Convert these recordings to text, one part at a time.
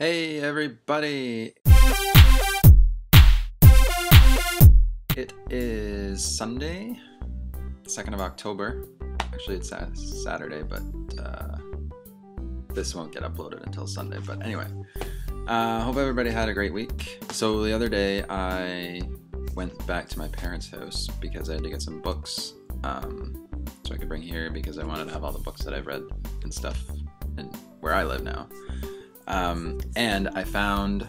Hey everybody! It is Sunday, 2nd of October. Actually it's Saturday, but this won't get uploaded until Sunday. But anyway, hope everybody had a great week. So the other day I went back to my parents' house because I had to get some books so I could bring here because I wanted to have all the books that I've read and stuff and where I live now. And I found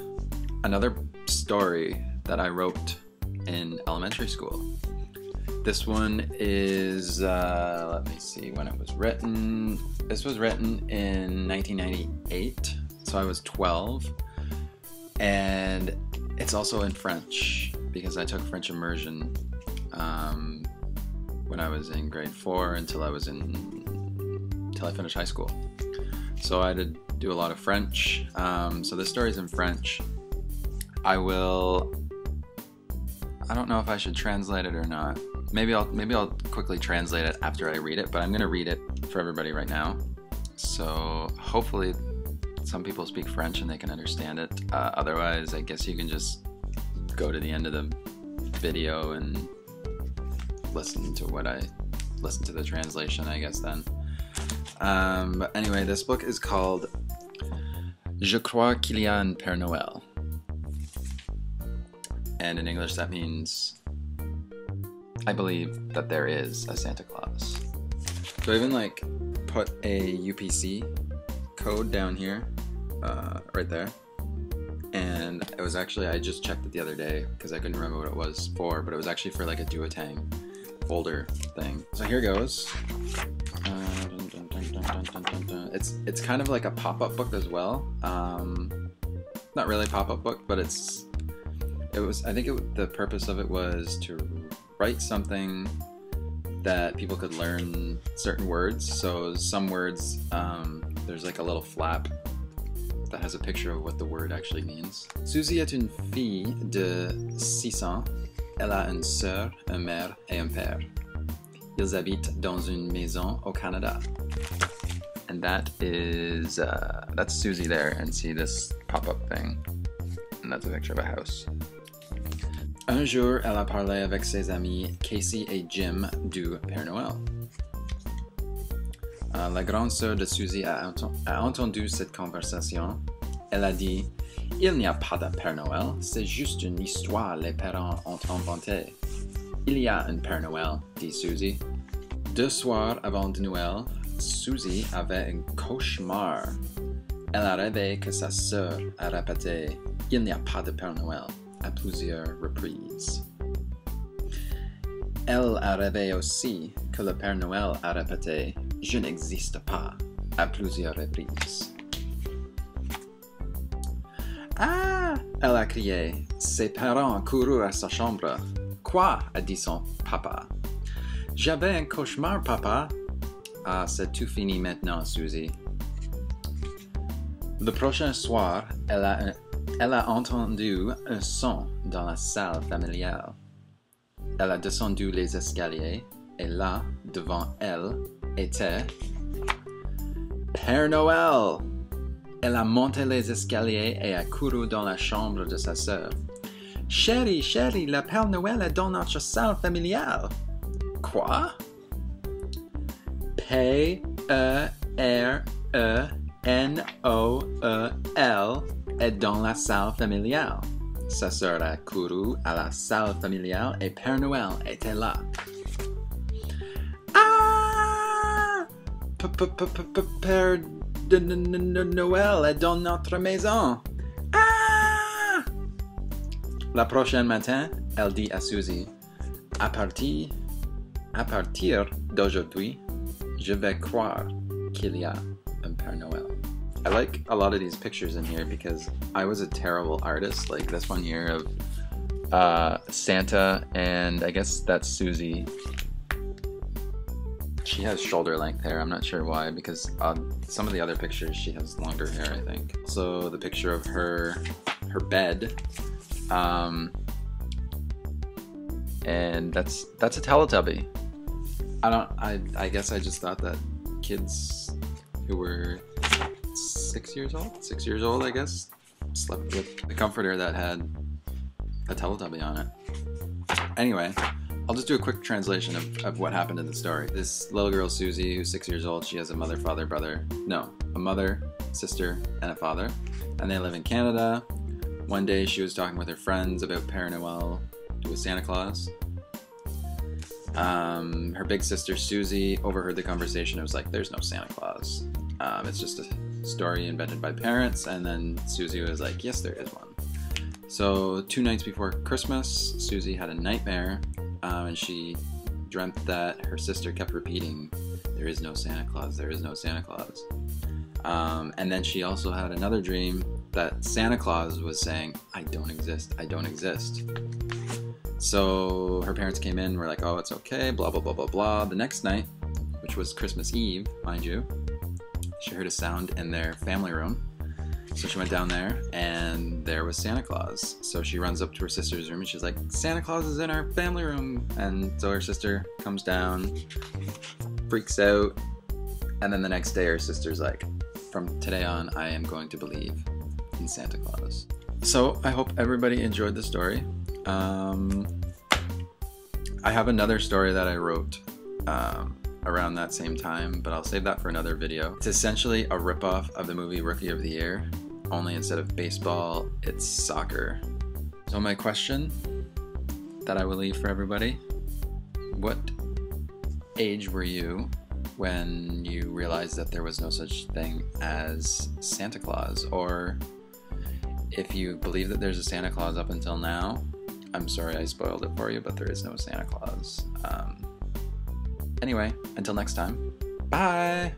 another story that I wrote in elementary school. This one is, let me see when it was written. This was written in 1998, so I was 12. And it's also in French because I took French immersion when I was in grade 4 until I finished high school. So I had to do a lot of French. So this story's in French. I don't know if I should translate it or not. Maybe I'll quickly translate it after I read it, but I'm gonna read it for everybody right now. So hopefully some people speak French and they can understand it. Otherwise, I guess you can just go to the end of the video and listen to the translation, I guess then. But anyway, this book is called Je crois qu'il y a un Père Noël. And in English that means I believe that there is a Santa Claus. So I even put a UPC code down here, right there. And it was actually, I just checked it the other day because I couldn't remember what it was for, but it was actually for a duotang folder thing. So here goes. It's kind of like a pop-up book as well. Not really a pop-up book, but the purpose of it was to write something that people could learn certain words. So some words, there's a little flap that has a picture of what the word actually means. Suzy est une fille de 6 ans. Elle a une sœur, une mère et un père. Ils habitent dans une maison au Canada. And that's Suzy there, and see this pop-up thing. And that's a picture of a house. Un jour, elle a parlé avec ses amis Casey et Jim du Père Noël. La grande sœur de Suzy a entendu cette conversation. Elle a dit « Il n'y a pas de Père Noël, c'est juste une histoire les parents ont inventée. » « Il y a un Père Noël, dit Suzy. 2 soirs avant de Noël, Suzy avait un cauchemar. Elle a rêvé que sa sœur a répété « Il n'y a pas de Père Noël » à plusieurs reprises. Elle a rêvé aussi que le Père Noël a répété « Je n'existe pas » à plusieurs reprises. « Ah !» elle a crié. Ses parents coururent à sa chambre. « Quoi ?» a dit son papa. « J'avais un cauchemar, papa. » « Ah, c'est tout fini maintenant, Suzy. » Le prochain soir, elle a entendu un son dans la salle familiale. Elle a descendu les escaliers et là, devant elle, était Père Noël. Elle a monté les escaliers et a couru dans la chambre de sa sœur. « Chérie, chérie, le Père Noël est dans notre salle familiale. »« Quoi? » P-E-R-E-N-O-E-L est dans la salle familiale. Sa sœur a couru à la salle familiale et Père Noël était là. Ah! Père Noël est dans notre maison. Ah! La prochaine matin, elle dit à Suzy, à partir d'aujourd'hui, je vais croire qu'il y a un Père Noël. I like a lot of these pictures in here because I was a terrible artist. Like this one here of Santa, and I guess that's Suzy. She has shoulder length hair. I'm not sure why, because some of the other pictures she has longer hair, I think. So the picture of her bed, and that's a Teletubby. I guess I just thought that kids who were 6 years old, I guess, slept with a comforter that had a Teletubby on it. Anyway, I'll just do a quick translation of what happened in the story. This little girl, Susie, who's 6 years old, she has a mother, father, brother. No, a mother, sister, and a father. And they live in Canada. One day she was talking with her friends about Père Noël with Santa Claus. Her big sister, Susie, overheard the conversation. It was like, there's no Santa Claus. It's just a story invented by parents. And then Susie was like, yes, there is one. So 2 nights before Christmas, Susie had a nightmare, and she dreamt that her sister kept repeating, there is no Santa Claus, there is no Santa Claus. And then she also had another dream that Santa Claus was saying, I don't exist, I don't exist. So her parents came in, were like, oh, it's okay, blah, blah, blah, blah, blah. The next night, which was Christmas Eve, mind you, she heard a sound in their family room. So she went down there, and there was Santa Claus. So she runs up to her sister's room, and she's like, Santa Claus is in our family room. And so her sister comes down, freaks out, and then the next day her sister's like, from today on, I am going to believe in Santa Claus. So I hope everybody enjoyed the story. I have another story that I wrote around that same time, but I'll save that for another video. It's essentially a ripoff of the movie Rookie of the Year, only instead of baseball, it's soccer. So my question that I will leave for everybody, what age were you when you realized that there was no such thing as Santa Claus? Or if you believe that there's a Santa Claus up until now, I'm sorry I spoiled it for you, but there is no Santa Claus. Anyway, until next time, bye!